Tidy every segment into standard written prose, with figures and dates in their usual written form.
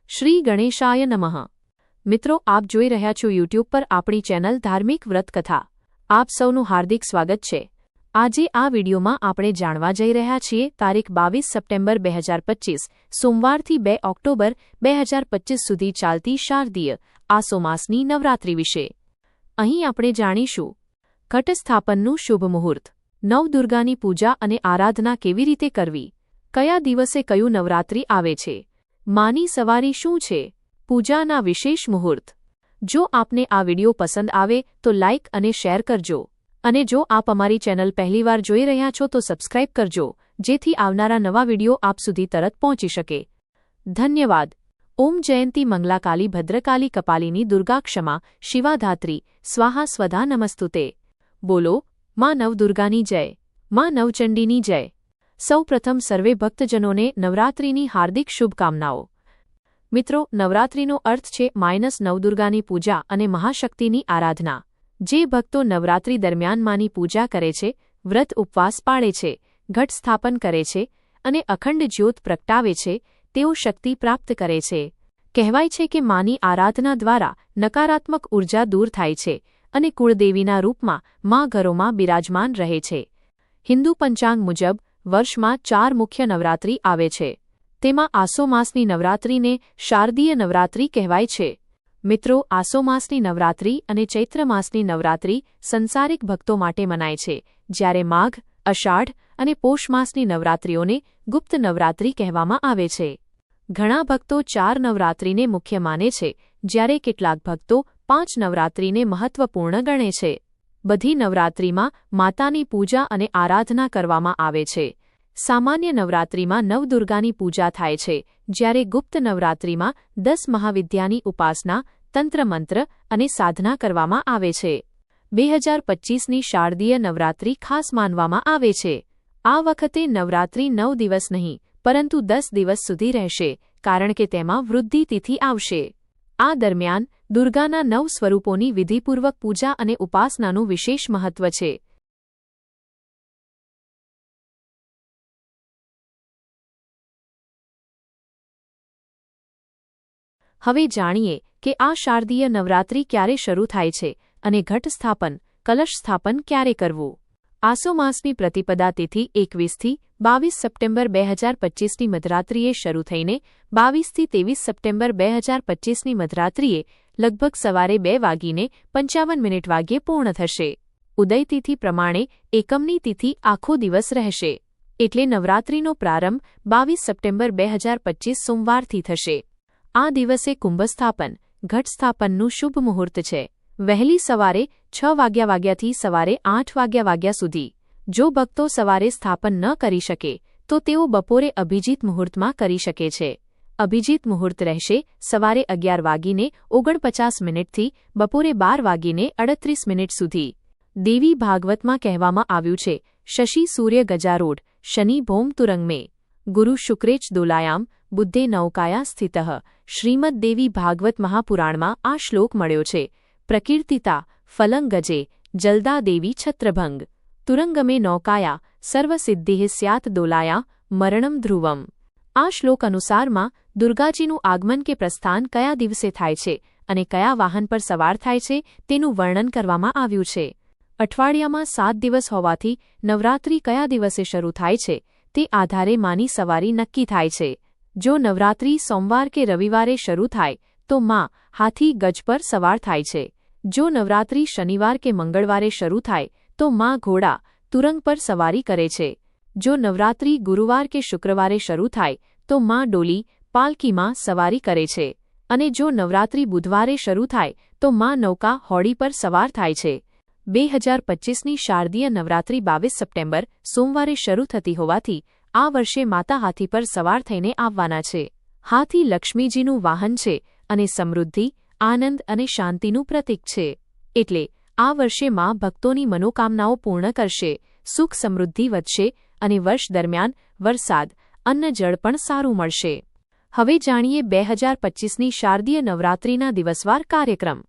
શ્રી ગણેશાય નમઃ। મિત્રો, આપ જોઈ રહ્યા છો યુટ્યુબ પર આપણી ચેનલ ધાર્મિક વ્રત કથા। આપ સૌનું હાર્દિક સ્વાગત છે। આજે આ વિડીયોમાં આપણે જાણવા જઈ રહ્યા છીએ તારીખ 22 સપ્ટેમ્બર 2025 સોમવારથી 2 ઓક્ટોબર 2025 સુધી ચાલતી શારદીય આસો માસની નવરાત્રી વિશે। અહીં આપણે જાણીશું ઘટ સ્થાપનનું શુભ મુહૂર્ત, નવદુર્ગાની પૂજા અને આરાધના કેવી રીતે કરવી, કયા દિવસે કયું નવરાત્રી આવે છે, માની સવારી શું છે, પૂજાના વિશેષ મુહૂર્ત। જો આપને આ વિડિયો પસંદ આવે તો લાઇક અને શેર કરજો, અને જો આપ અમારી ચેનલ પહેલીવાર જોઈ રહ્યા છો તો સબસ્ક્રાઇબ કરજો, જેથી આવનારા નવા વિડિયો આપ સુધી તરત પહોંચી શકે। ધન્યવાદ। ઓમ જયંતી મંગલાકાલી ભદ્રકાલી કપાલિની દુર્ગા ક્ષમા શિવાધાત્રી સ્વાહા સ્વધા નમસ્તુતે। બોલો માં નવદુર્ગાની જય, માં નવચંડીની જય। સૌ પ્રથમ સર્વે ભક્તજનોને નવરાત્રિની હાર્દિક શુભકામનાઓ। મિત્રો, નવરાત્રિનો અર્થ છે નવદુર્ગાની પૂજા અને મહાશક્તિની આરાધના। જે ભક્તો નવરાત્રિ દરમિયાન માની પૂજા કરે છે, વ્રત ઉપવાસ પાળે છે, ઘટ સ્થાપન કરે છે અને અખંડ જ્યોત પ્રગટાવે છે, તેઓ શક્તિ પ્રાપ્ત કરે છે। કહેવાય છે કે માની આરાધના દ્વારા નકારાત્મક ઉર્જા દૂર થાય છે અને કુળદેવીના રૂપમાં મા ઘરોમાં બિરાજમાન રહે છે। હિન્દુ પંચાંગ મુજબ વર્ષમાં 4 મુખ્ય નવરાત્રિ આવે છે, તેમાં આસો માસની નવરાત્રિને શારદીય નવરાત્રિ કહેવાય છે। મિત્રો, આસો માસની નવરાત્રિ અને ચૈત્ર માસની નવરાત્રિ સંસારિક ભક્તો માટે મનાય છે, જ્યારે માઘ, અષાઢ અને પોષ માસની નવરાત્રિઓને ગુપ્ત નવરાત્રિ કહેવામાં આવે છે। ઘણા ભક્તો 4 નવરાત્રિને મુખ્ય માને છે, જ્યારે કેટલાક ભક્તો 5 નવરાત્રિને મહત્વપૂર્ણ ગણે છે। બધી નવરાત્રિમાં માતાની પૂજા અને આરાધના કરવામાં આવે છે। સામાન્ય નવરાત્રિમાં નવદુર્ગાની પૂજા થાય છે, જ્યારે ગુપ્ત નવરાત્રિમાં 10 મહાવિદ્યાની ઉપાસના, તંત્રમંત્ર અને સાધના કરવામાં આવે છે। 2025ની શારદીય નવરાત્રિ ખાસ માનવામાં આવે છે। આ વખતે નવરાત્રિ 9 દિવસ નહીં, પરંતુ 10 દિવસ સુધી રહેશે, કારણ કે તેમાં વૃદ્ધિ તિથિ આવશે। આ દરમિયાન દુર્ગાના 9 સ્વરૂપોની વિધિપૂર્વક પૂજા અને ઉપાસનાનું વિશેષ મહત્વ છે। હવે જાણીએ કે આ શારદીય નવરાત્રિ ક્યારે શરૂ થાય છે અને ઘટ સ્થાપન, કલશ સ્થાપન ક્યારે કરવું। આસો માસની પ્રતિપદા તિથિ 21થી 22 સપ્ટેમ્બર 2025ની મધરાત્રિએ શરૂ થઈને 22થી 23 સપ્ટેમ્બર 2025ની મધરાત્રિએ લગભગ સવારે 2:55 વાગ્યે પૂર્ણ થશે। ઉદય તિથિ પ્રમાણે એકમની તિથિ આખો દિવસ રહેશે, એટલે નવરાત્રિનો પ્રારંભ 22 સપ્ટેમ્બર 2025 સોમવારથી થશે। આ દિવસે કુંભસ્થાપન, ઘટ સ્થાપનનું શુભ મુહૂર્ત છે, વહેલી સવારે 6 વાગ્યાથી સવારે 8 વાગ્યા સુધી। જો ભક્તો સવારે સ્થાપન ન કરી શકે તો તેઓ બપોરે અભિજીત મુહૂર્તમાં કરી શકે છે। અભિજીત મુહૂર્ત રહેશે સવારે 11:49 થી બપોરે 12:38 સુધી। દેવી ભાગવતમાં કહેવામાં આવ્યું છે, શશી સૂર્ય ગજારૂઢ શનિ ભૌમ તુરંગ મેં, ગુરુ શુક્રેચ દોલાયામ બુદ્ધે નૌકાયા સ્થિતઃ। શ્રીમદ દેવી ભાગવત મહાપુરાણમાં આ શ્લોક મળ્યો છે। પ્રકીર્તિતા ફલં ગજે જલદા દેવી છત્રભંગ, તુરંગમે નૌકાયા સર્વસિદ્ધિ સ્યાત દોલાયા મરણમ ધ્રુવમ। આ શ્લોક અનુસારમાં દુર્ગાજીનું આગમન કે પ્રસ્થાન કયા દિવસે થાય છે અને કયા વાહન પર સવાર થાય છે તેનું વર્ણન કરવામાં આવ્યું છે। અઠવાડિયામાં 7 દિવસ હોવાથી નવરાત્રિ કયા દિવસે શરૂ થાય છે તે આધારે માની સવારી નક્કી થાય છે। જો નવરાત્રિ સોમવાર કે રવિવારે શરૂ થાય તો માં હાથી ગજ પર સવાર થાય છે। જો નવરાત્રિ શનિવાર કે મંગળવારે શરૂ થાય તો માં ઘોડા તુરંગ પર સવારી કરે છે। જો નવરાત્રિ ગુરુવાર કે શુક્રવારે શરૂ થાય તો માં ડોલી પાલકીમાં સવારી કરે છે, અને જો નવરાત્રિ બુધવારે શરૂ થાય તો માં નૌકા હોડી પર સવાર થાય છે। 2025ની શારદીય નવરાત્રિ 22 સપ્ટેમ્બર સોમવારે શરૂ થતી હોવાથી આ વર્ષે માતા હાથી પર સવાર થઈને આવવાના છે। હાથી લક્ષ્મીજીનું વાહન છે અને સમૃદ્ધિ, આનંદ અને શાંતિનું પ્રતીક છે, એટલે આ વર્ષે માં ભક્તોની મનોકામનાઓ પૂર્ણ કરશે, સુખ સમૃદ્ધિ વધશે અને વર્ષ દરમિયાન વરસાદ, અન્ન જળ પણ સારું મળશે। હવે જાણીએ 2025ની શારદીય નવરાત્રિના દિવસવાર કાર્યક્રમ।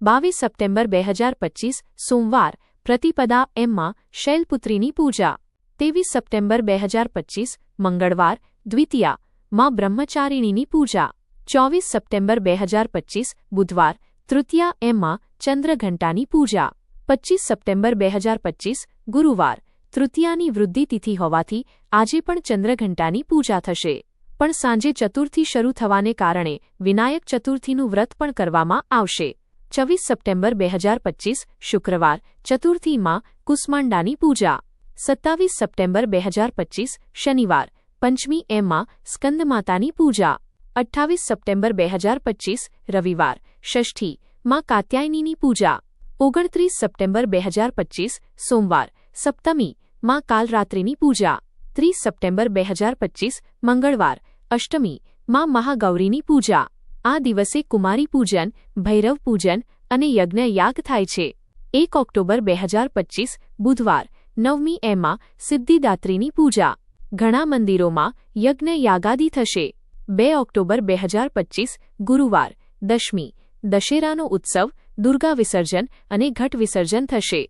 22 સપ્ટેમ્બર 2025 સોમવાર પ્રતિપદા એમમાં શૈલપુત્રીની પૂજા। 23 સપ્ટેમ્બર 2025 મંગળવાર દ્વિતીયા માં બ્રહ્મચારિણીની પૂજા। 24 સપ્ટેમ્બર 2025 બુધવાર તૃતીયા એમમાં ચંદ્રઘંટાની પૂજા 25 સપ્ટેમ્બર 2025 ગુરુવાર તૃતીયાની વૃદ્ધિ તિથિ હોવાથી આજે પણ ચંદ્રઘંટાની પૂજા થશે પણ સાંજે ચતુર્થી શરૂ થવાને કારણે વિનાયક ચતુર્થીનું વ્રત પણ કરવામાં આવશે 24 સપ્ટેમ્બર 2025 શુક્રવાર ચતુર્થીમાં કુષ્માંડાની પૂજા 27 સપ્ટેમ્બર 2025 શનિવાર પંચમી એમમાં સ્કંદમાતાની પૂજા 28 સપ્ટેમ્બર 2025 રવિવાર ષષ્ઠી માં કાત્યાયનીની પૂજા 29 સપ્ટેમ્બર 2025 સોમવાર સપ્તમી માં કાલરાત્રિની પૂજા 30 સપ્ટેમ્બર 2025 મંગળવાર અષ્ટમી માં મહાગૌરીની પૂજા આ દિવસે કુમારી પૂજન ભૈરવ પૂજન અને યજ્ઞ યાગ થાય છે 1 ઓક્ટોબર 2025 બુધવાર નવમી એમાં સિદ્ધિદાત્રીની પૂજા ઘણા મંદિરોમાં યજ્ઞ યાગાદિ થશે 2 ઓક્ટોબર 2025 ગુરુવાર દશમી દશેરાનો ઉત્સવ દુર્ગા વિસર્જન અને ઘટ વિસર્જન થશે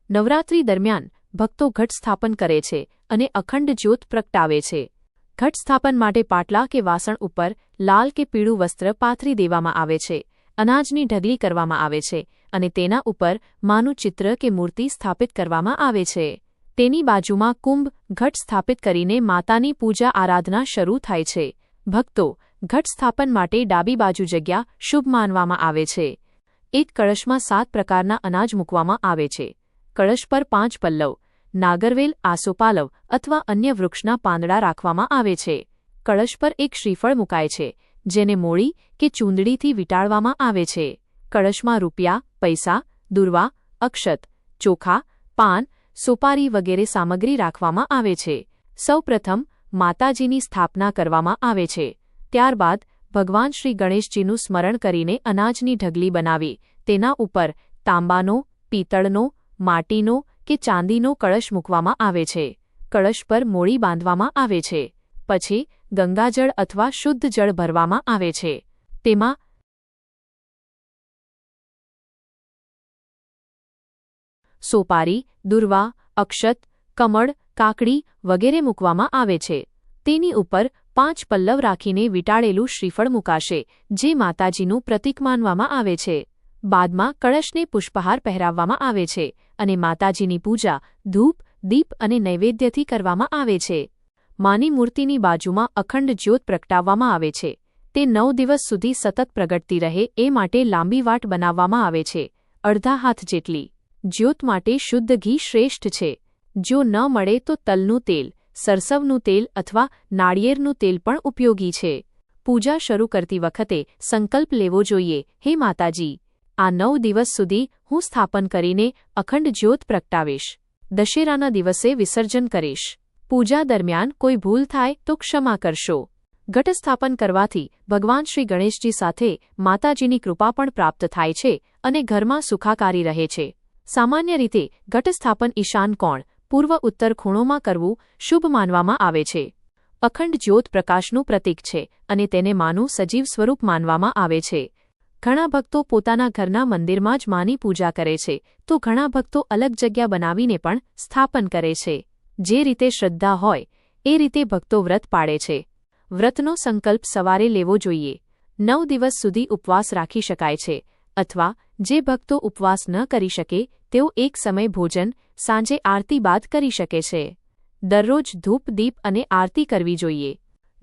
નવરાત્રી દરમિયાન ભક્તો ઘટ સ્થાપન કરે છે અને અખંડ જ્યોત પ્રગટાવે છે ઘટ સ્થાપન માટે પાટલા કે વાસણ ઉપર લાલ કે પીળું વસ્ત્ર પાથરી દેવામાં આવે છે અનાજની ઢગલી કરવામાં આવે છે અને તેના ઉપર માનું ચિત્ર કે મૂર્તિ સ્થાપિત કરવામાં આવે છે તેની બાજુમાં કુંભ ઘટ સ્થાપિત કરીને માતાની પૂજા આરાધના શરૂ થાય છે ભક્તો ઘટ સ્થાપન માટે ડાબી બાજુ જગ્યા શુભ માનવામાં આવે છે એક કળશમાં 7 પ્રકારના અનાજ મૂકવામાં આવે છે કળશ પર 5 પલ્લવ નાગરવેલ આસોપાલવ અથવા અન્ય વૃક્ષના પાંદડા રાખવામાં આવે છે કળશ પર એક શ્રીફળ મુકાય છે જેને મોળી કે ચૂંદડીથી વીંટાળવામાં આવે છે કળશમાં રૂપિયા પૈસા દુર્વા અક્ષત ચોખા પાન સોપારી વગેરે સામગ્રી રાખવામાં આવે છે સૌપ્રથમ માતાજીની સ્થાપના કરવામાં આવે છે ત્યારબાદ ભગવાન શ્રી ગણેશજીનું સ્મરણ કરીને અનાજની ઢગલી બનાવી તેના ઉપર તાંબાનો પિત્તળનો માટીનો કે ચાંદીનો કળશ મૂકવામાં આવે છે કળશ પર મોળી બાંધવામાં આવે છે પછી ગંગાજળ અથવા શુદ્ધ જળ ભરવામાં આવે છે તેમાં સોપારી દુર્વા અક્ષત કમળ કાકડી વગેરે મૂકવામાં આવે છે તેની ઉપર 5 પલ્લવ રાખીને વીંટાળેલું શ્રીફળ મુકાશે જે માતાજીનું પ્રતીક માનવામાં આવે છે બાદમાં કળશને પુષ્પહાર પહેરાવવામાં આવે છે અને માતાજીની પૂજા ધૂપ દીપ અને નૈવેદ્યથી કરવામાં આવે છે માની મૂર્તિની બાજુમાં અખંડ જ્યોત પ્રગટાવવામાં આવે છે તે 9 દિવસ સુધી સતત પ્રગટતી રહે એ માટે લાંબી વાટ બનાવવામાં આવે છે અડધા હાથ જેટલી જ્યોત માટે શુદ્ધ ઘી શ્રેષ્ઠ છે જો ન મળે તો તલનું તેલ સરસવનું તેલ અથવા નાળિયેરનું તેલ પણ ઉપયોગી છે પૂજા શરૂ કરતી વખતે સંકલ્પ લેવો જોઈએ હે માતાજી આ 9 દિવસ સુધી હું સ્થાપન કરીને અખંડ જ્યોત પ્રગટાવીશ દશેરાના દિવસે વિસર્જન કરીશ પૂજા દરમિયાન કોઈ ભૂલ થાય તો ક્ષમા કરશો ઘટ સ્થાપન કરવાથી ભગવાન શ્રી ગણેશજી સાથે માતાજીની કૃપા પણ પ્રાપ્ત થાય છે અને ઘરમાં સુખાકારી રહે છે સામાન્ય રીતે ઘટ સ્થાપન ઈશાન કોણ પૂર્વ ઉત્તર ખૂણોમાં કરવું શુભ માનવામાં આવે છે અખંડ જ્યોત પ્રકાશનું પ્રતીક છે અને તેને માનું સજીવ સ્વરૂપ માનવામાં આવે છે ઘણા ભક્તો પોતાના ઘરના મંદિરમાં જ માની પૂજા કરે છે તો ઘણા ભક્તો અલગ જગ્યા બનાવીને પણ સ્થાપન કરે છે જે રીતે શ્રદ્ધા હોય એ રીતે ભક્તો વ્રત પાડે છે વ્રતનો સંકલ્પ સવારે લેવો જોઈએ 9 દિવસ સુધી ઉપવાસ રાખી શકાય છે અથવા જે ભક્તો ઉપવાસ ન કરી શકે તેઓ એક સમય ભોજન સાંજે આરતી બાદ કરી શકે છે દરરોજ ધૂપ દીપ અને આરતી કરવી જોઈએ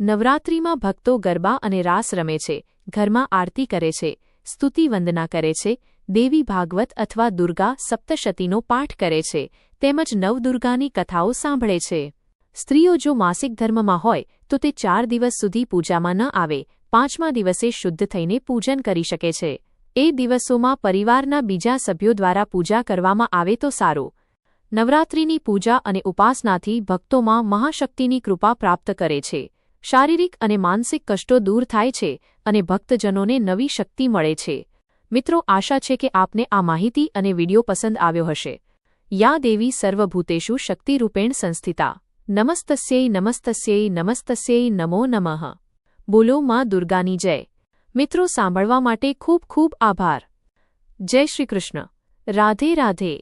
નવરાત્રિમાં ભક્તો ગરબા અને રાસ રમે છે ઘરમાં આરતી કરે છે સ્તુતિ વંદના કરે છે દેવી ભાગવત અથવા દુર્ગા સપ્તશતીનો પાઠ કરે છે તેમજ નવદુર્ગાની કથાઓ સાંભળે છે સ્ત્રીઓ જો માસિક ધર્મમાં હોય તો તે 4 દિવસ સુધી પૂજામાં ન આવે 5મા દિવસે શુદ્ધ થઈને પૂજન કરી શકે છે એ દિવસોમાં પરિવારના બીજા સભ્યો દ્વારા પૂજા કરવામાં આવે તો સારું નવરાત્રિની પૂજા અને ઉપાસનાથી ભક્તોમાં મહાશક્તિની કૃપા પ્રાપ્ત કરે છે શારીરિક અને માનસિક કષ્ટો દૂર થાય છે અને ભક્તજનોને નવી શક્તિ મળે છે મિત્રો આશા છે કે આપને આ માહિતી અને વિડિયો પસંદ આવ્યો હશે યા દેવી સર્વભૂતેષુ શક્તિરૂપેણ સંસ્થિતા નમસ્તસ્यै નમસ્તસ્यै નમસ્તસ્यै નમો નમઃ બોલો માં દુર્ગાની જય મિત્રો સાંભળવા માટે ખૂબ ખૂબ આભાર જય શ્રી કૃષ્ણ રાધે રાધે